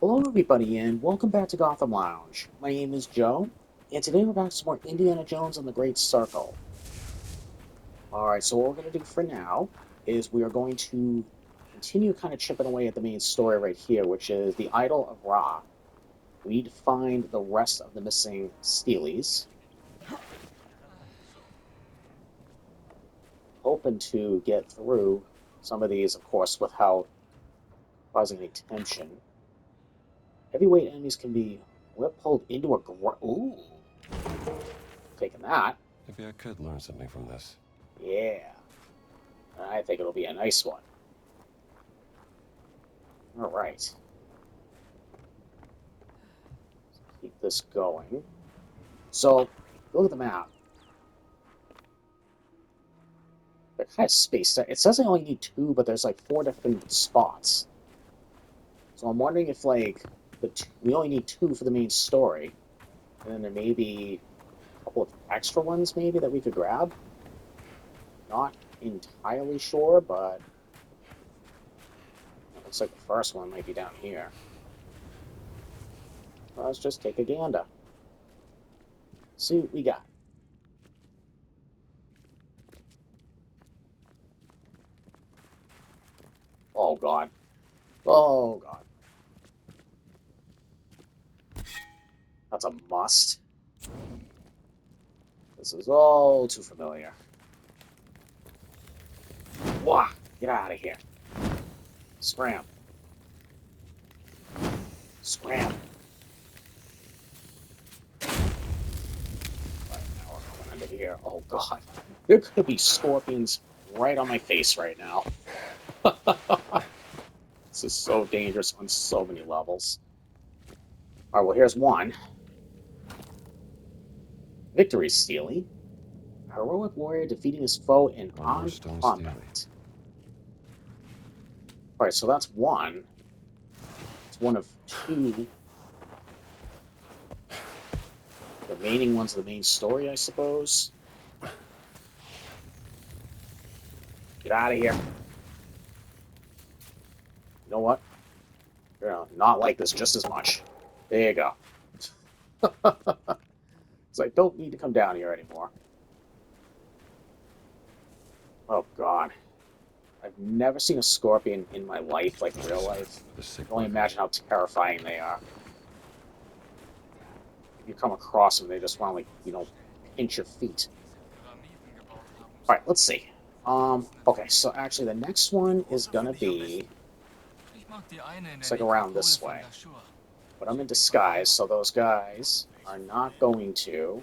Hello, everybody, and welcome back to Gotham Lounge. My name is Joe, and today we're back to some more Indiana Jones and the Great Circle. Alright, so what we're going to do for now is we are going to continue kind of chipping away at the main story right here, which is the Idol of Ra. We need to find the rest of the missing Stelaes. Hoping to get through some of these, of course, without causing any tension. Heavyweight enemies can be pulled into a Ooh, taking that. Maybe I could learn something from this. Yeah, I think it'll be a nice one. All right, keep this going. So, look at the map. They're kind of spaced out. It says I only need two, but there's like four different spots. So I'm wondering if like we only need two for the main story, and then there may be a couple of extra ones maybe that we could grab. Not entirely sure, but it looks like the first one might be down here. Well, let's just take a gander. See what we got. Oh god. Oh god. That's a must. This is all too familiar. Wah! Get out of here. Scram. Scram. Right, now we're coming under here. Oh god. There could be scorpions right on my face right now. This is so dangerous on so many levels. Alright, well here's one. Victory, Stelae. A heroic warrior defeating his foe in Armor armed Stone Stelae. combat. Alright, so that's one. It's one of two. The remaining one's the main story, I suppose. Get out of here. You know what? You're gonna not like this just as much. There you go. So I don't need to come down here anymore. Oh god. I've never seen a scorpion in my life, like real life. The I sick can only worker. imagine how terrifying they are. If you come across them, they just want to, like, pinch your feet. Alright, let's see. Okay, so actually the next one is gonna be, it's like around this way. But I'm in disguise, so those guys are not going to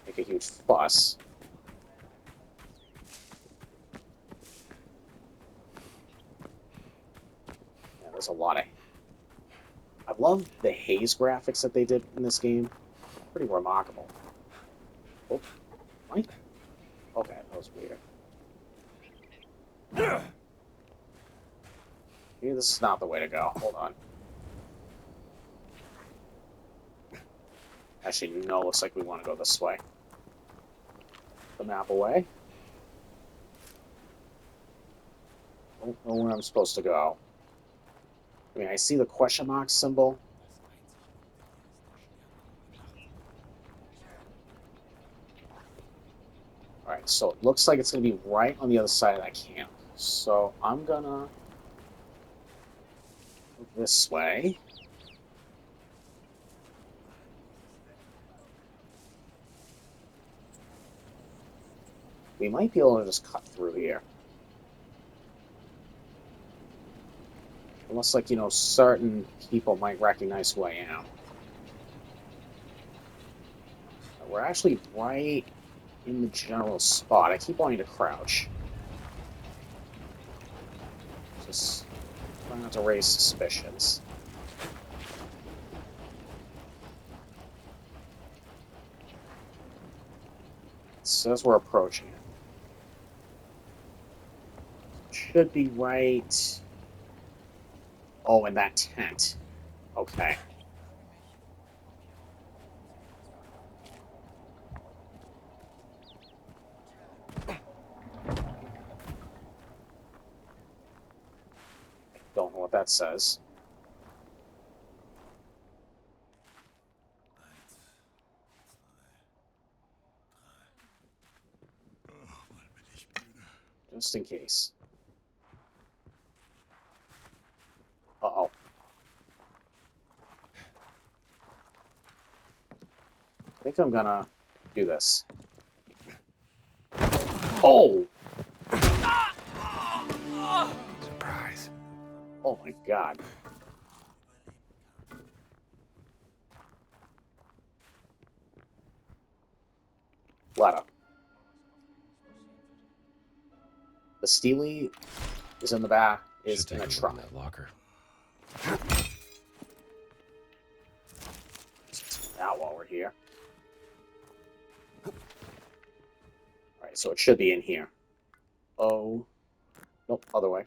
make a huge fuss. Yeah, there's a lot of... I love the haze graphics that they did in this game. Pretty remarkable. Oh, what? Okay, that was weird. Maybe this is not the way to go. Hold on. Actually, no, looks like we want to go this way. The map away. Don't know where I'm supposed to go. I mean, I see the question mark symbol. Alright, so it looks like it's going to be right on the other side of that camp. So I'm gonna go this way. We might be able to just cut through here. Unless, like, certain people might recognize who I am. We're actually right in the general spot. I keep wanting to crouch. Just trying not to raise suspicions. It says we're approaching it. Should be right... Oh, in that tent. Okay. Don't know what that says. just in case. Uh-oh. I think I'm gonna do this. Oh! Surprise. Oh my god. Letta. The Stelae is in the back, is Should in take a a look in truck. that locker. Now while we're here. Alright, so it should be in here. Oh. Nope, other way.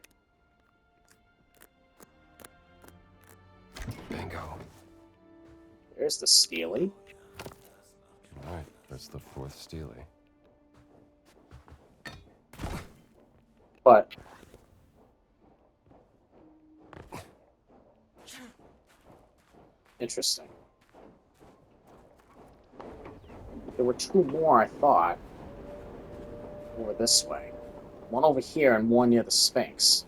Bingo. There's the Stelae. Alright, that's the fourth Stelae. But interesting. There were two more, I thought, over this way. One over here and one near the Sphinx.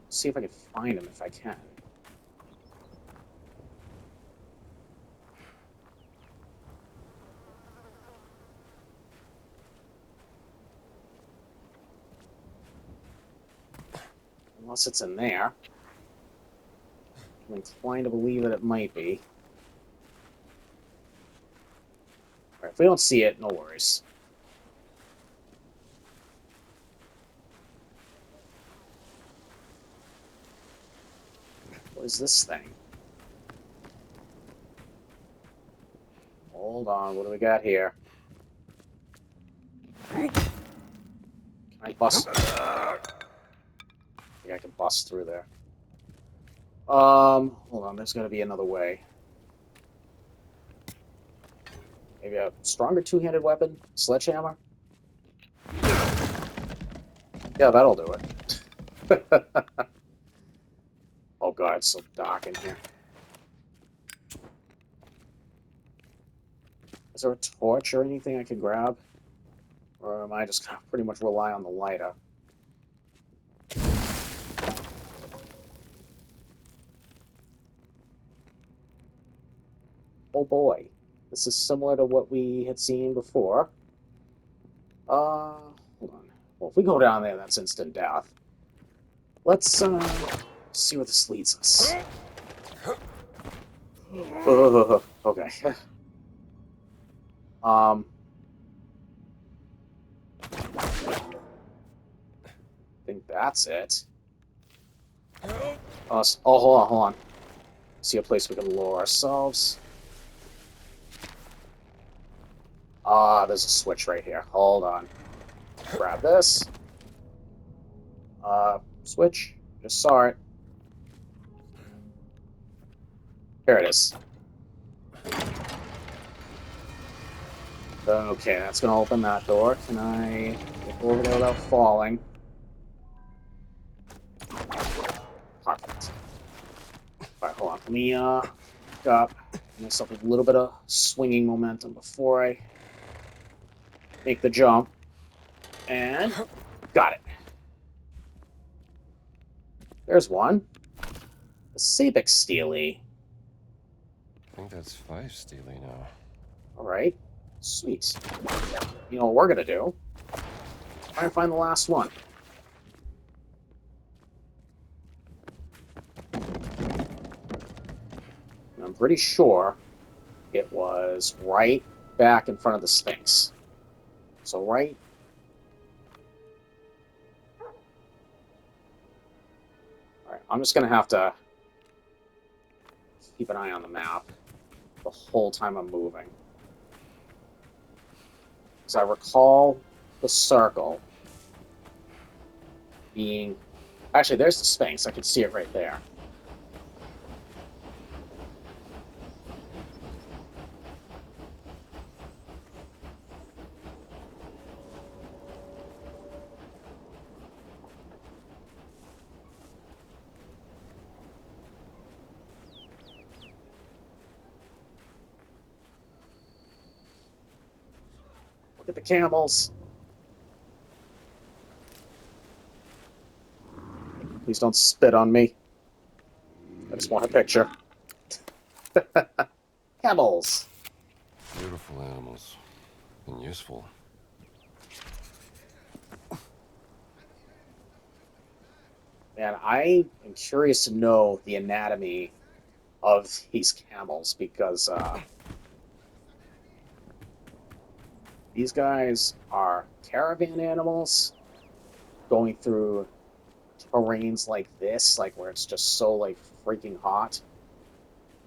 See if I can find him if I can. Unless it's in there. I'm inclined to believe that it might be. Alright, if we don't see it, no worries. What is this thing? Hold on, what do we got here? Can I bust? I think I can bust through there. Hold on, there's gotta be another way. Maybe a stronger two-handed weapon? Sledgehammer? Yeah, that'll do it. Oh god, it's so dark in here. Is there a torch or anything I can grab? Or am I just gonna pretty much rely on the lighter? Oh boy. This is similar to what we had seen before. Hold on. Well, if we go down there, that's instant death. Let's, see where this leads us. Okay. I think that's it. Oh, hold on. See a place we can lower ourselves. There's a switch right here. Hold on. Grab this. Switch. Just saw it. Here it is. Okay, that's gonna open that door. Can I get over there without falling? Perfect. Alright, hold on. Let me, pick up. Give myself a little bit of swinging momentum before I make the jump. And got it. There's one. The Sabex Stelae. I think that's 5 Stelae now. Alright. Sweet. You know what we're gonna do? Try and find the last one. And I'm pretty sure it was right back in front of the Sphinx. So right... Alright, I'm just gonna have to keep an eye on the map the whole time I'm moving. Because I recall the circle being... Actually, there's the Sphinx. I can see it right there. Look at the camels. Please don't spit on me. I just want a picture. Camels. Beautiful animals. And useful. Man, I am curious to know the anatomy of these camels because these guys are caravan animals going through terrains like this, like where it's just so like freaking hot.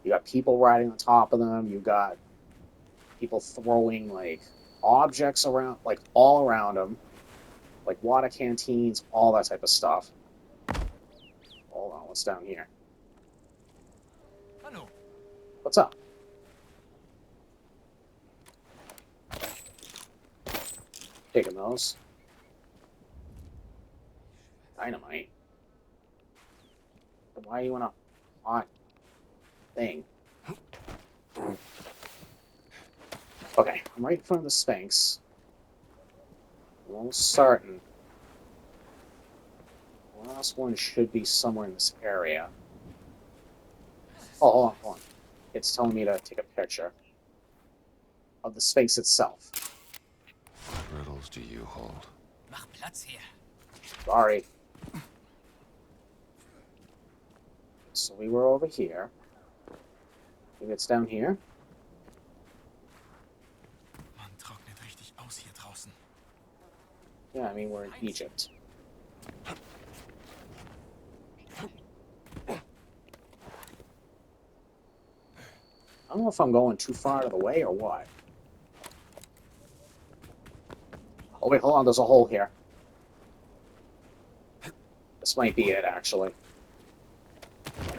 You got people riding on top of them. You got people throwing like objects around, like all around them, like water canteens, all that type of stuff. Hold on, what's down here? Hallo. What's up? Taking those. Dynamite. Why are you in a hot thing? Okay, I'm right in front of the Sphinx. I'm almost certain. The last one should be somewhere in this area. Oh, hold on, hold on. It's telling me to take a picture of the Sphinx itself. What riddles do you hold? Mach Platz her. Sorry. So we were over here. Maybe it's down here. Man trocknet richtig aus hier draußen. Yeah, I mean, we're in Egypt. I don't know if I'm going too far out of the way or what. Oh, wait, hold on. There's a hole here. This might be it, actually.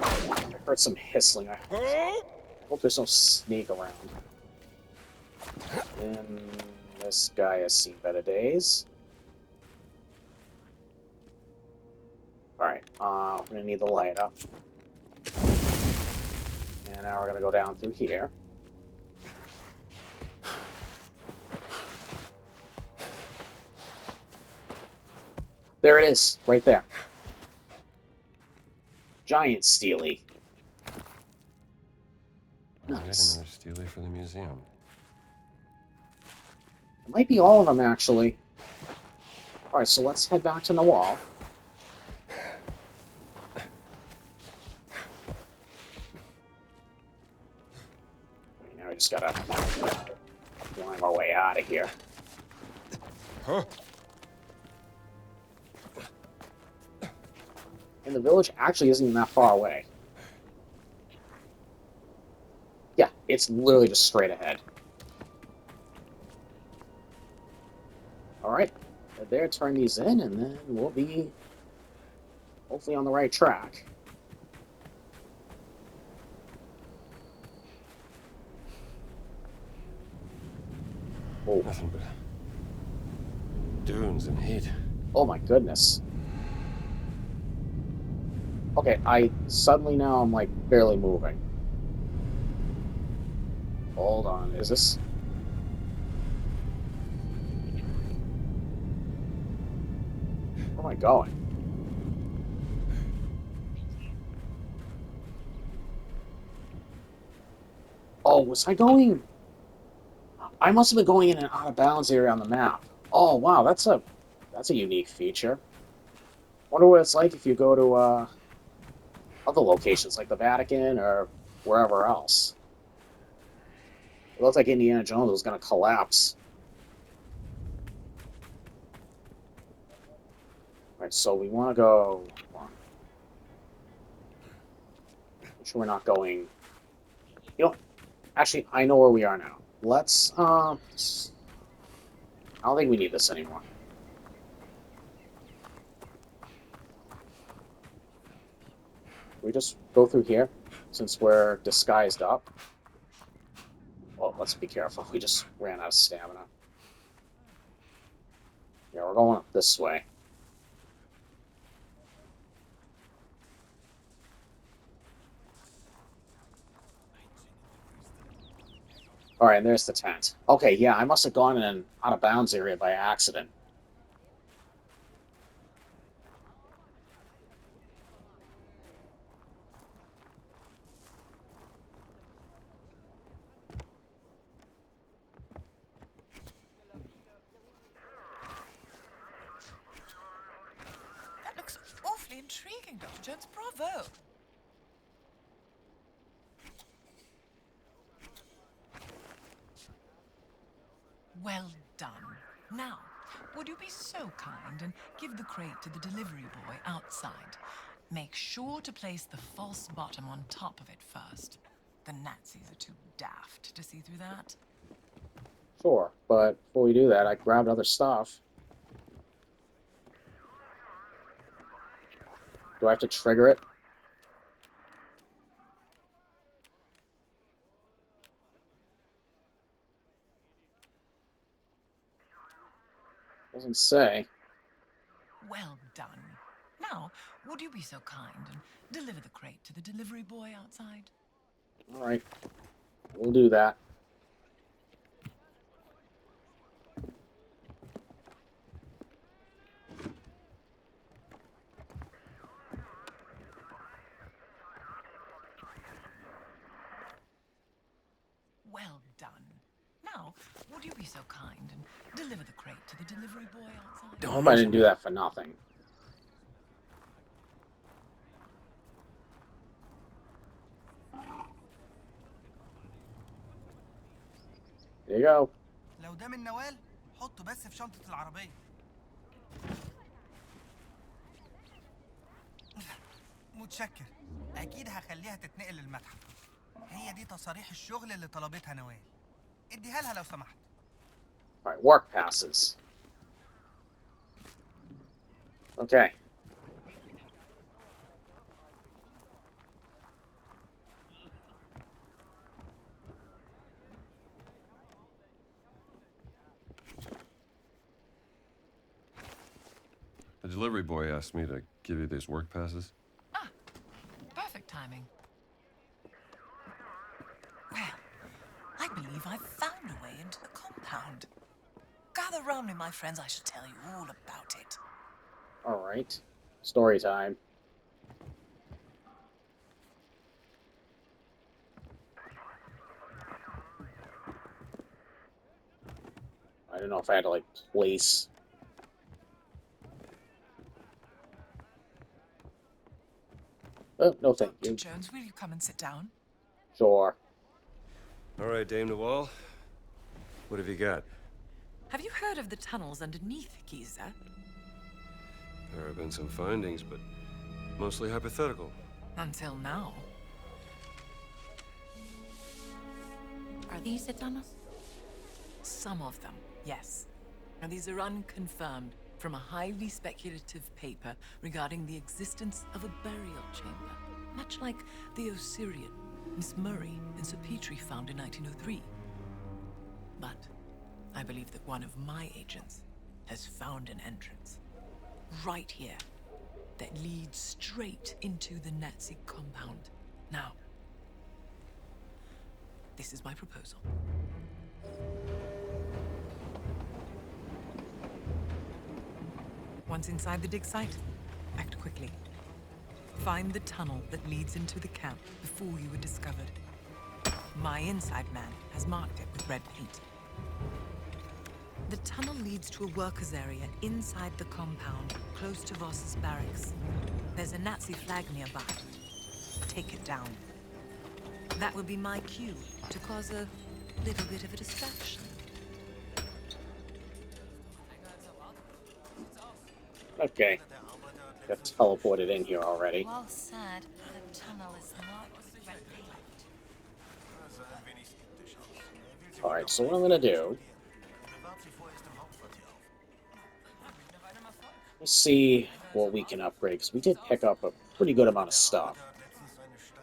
I heard some hissing. I hope there's no snake around. And this guy has seen better days. Alright, we're gonna need the light up. And now we're gonna go down through here. There it is, right there. Giant Stelae. Alright, Nice. another Stelae for the museum. It might be all of them, actually. Alright, so let's head back to the wall. Now we just gotta climb our way out of here. Huh? And the village actually isn't even that far away. Yeah, it's literally just straight ahead. Alright, there, turn these in, and then we'll be hopefully on the right track. Oh, Nothing but dunes and heat. oh my goodness. Okay, I suddenly now I'm like barely moving. Hold on, is this? Where am I going? Oh, was I going? I must have been going in an out of bounds area on the map. Oh wow, that's a unique feature. Wonder what it's like if you go to other locations like the Vatican or wherever else. It looked like Indiana Jones was going to collapse. All right, so we want to go. Hold on. Make sure we're not going. You know, actually, I know where we are now. Let's. I don't think we need this anymore. We just go through here since we're disguised up. Well, let's be careful. We just ran out of stamina. Yeah, we're going up this way. All right, and there's the tent. Okay, yeah, I must have gone in an out of bounds area by accident. That looks awfully intriguing, Dr. Jones. Bravo! Well done. Now, would you be so kind and give the crate to the delivery boy outside? Make sure to place the false bottom on top of it first. The Nazis are too daft to see through that. Sure, but before we do that, I grabbed other stuff. Do I have to trigger it? Doesn't say. Well done. Now, would you be so kind and deliver the crate to the delivery boy outside? All right, we'll do that. Well done. Now, would you be so kind and deliver the crate to the delivery boy outside? I hope I didn't do that for nothing. There you go. لو ده من نوال حطه بس في شنطة العربية. متشكر. أكيد هخليها تتنقل للمتحف. هي دي تصاريح الشغل اللي طلبتها نوال. اديها لها لو سمحت. All right, work passes. Okay. The delivery boy asked me to give you these work passes. Ah, perfect timing. Well, I believe I've found a way into the compound. Gather round me, my friends. I shall tell you all about it. All right. Story time. I don't know if I had to, like, place... Oh, no thank Dr. you. Jones, will you come and sit down? Sure. All right, Dame Nawal. What have you got? Have you heard of the tunnels underneath Giza? There have been some findings, but mostly hypothetical. Until now. Are these the tunnels? Some of them, yes. And these are unconfirmed from a highly speculative paper regarding the existence of a burial chamber, much like the Osirian Miss Murray and Sir Petrie found in 1903. But I believe that one of my agents has found an entrance right here that leads straight into the Nazi compound. Now, this is my proposal. Once inside the dig site, act quickly. Find the tunnel that leads into the camp before you were discovered. My inside man has marked it with red paint. The tunnel leads to a workers' area inside the compound, close to Voss's barracks. There's a Nazi flag nearby. Take it down. That will be my cue to cause a little bit of a distraction. Okay. Got teleported in here already. Well said, the tunnel is marked with red paint. Alright, so what I'm gonna do... Let's see what we can upgrade, because we did pick up a pretty good amount of stuff.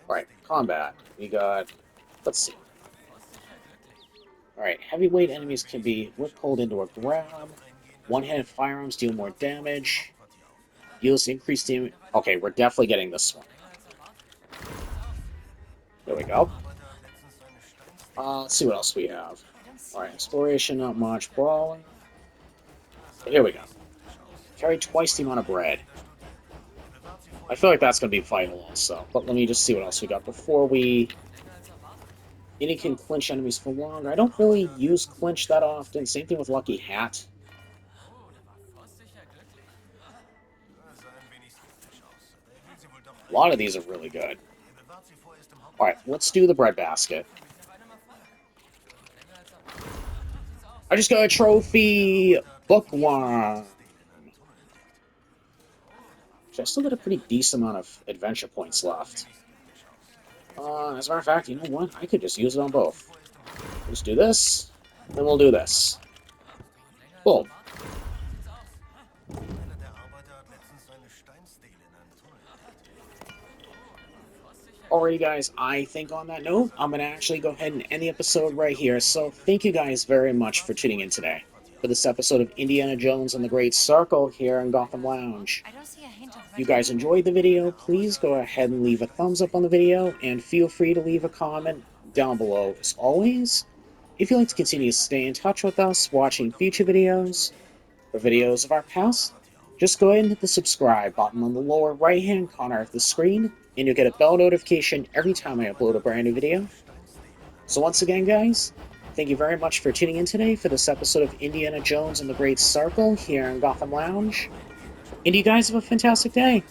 Alright, combat. We got... Let's see. Alright, heavyweight enemies can be whip-pulled into a grab. One-handed firearms deal more damage. Deals increased damage. Okay, we're definitely getting this one. There we go. Let's see what else we have. I don't see Alright, it. exploration, not much. Brawling. Here we go. Carry twice the amount of bread. I feel like that's going to be vital also. But let me just see what else we got before we... Any can clinch enemies for longer. I don't really use clinch that often. Same thing with Lucky Hat. A lot of these are really good. Alright, let's do the bread basket. I just got a trophy! Bookworm! I still got a pretty decent amount of adventure points left. As a matter of fact, you know what? I could just use it on both. Just do this, then we'll do this. Boom. Alrighty, guys, I think on that note, I'm going to actually go ahead and end the episode right here. So thank you guys very much for tuning in today for this episode of Indiana Jones and the Great Circle here in Gotham Lounge. I don't see a hint of If you guys enjoyed the video, please go ahead and leave a thumbs up on the video, and feel free to leave a comment down below as always. If you'd like to continue to stay in touch with us, watching future videos, or videos of our past, just go ahead and hit the subscribe button on the lower right-hand corner of the screen, and you'll get a bell notification every time I upload a brand new video. So once again, guys, thank you very much for tuning in today for this episode of Indiana Jones and the Great Circle here in Gotham Lounge. And you guys have a fantastic day.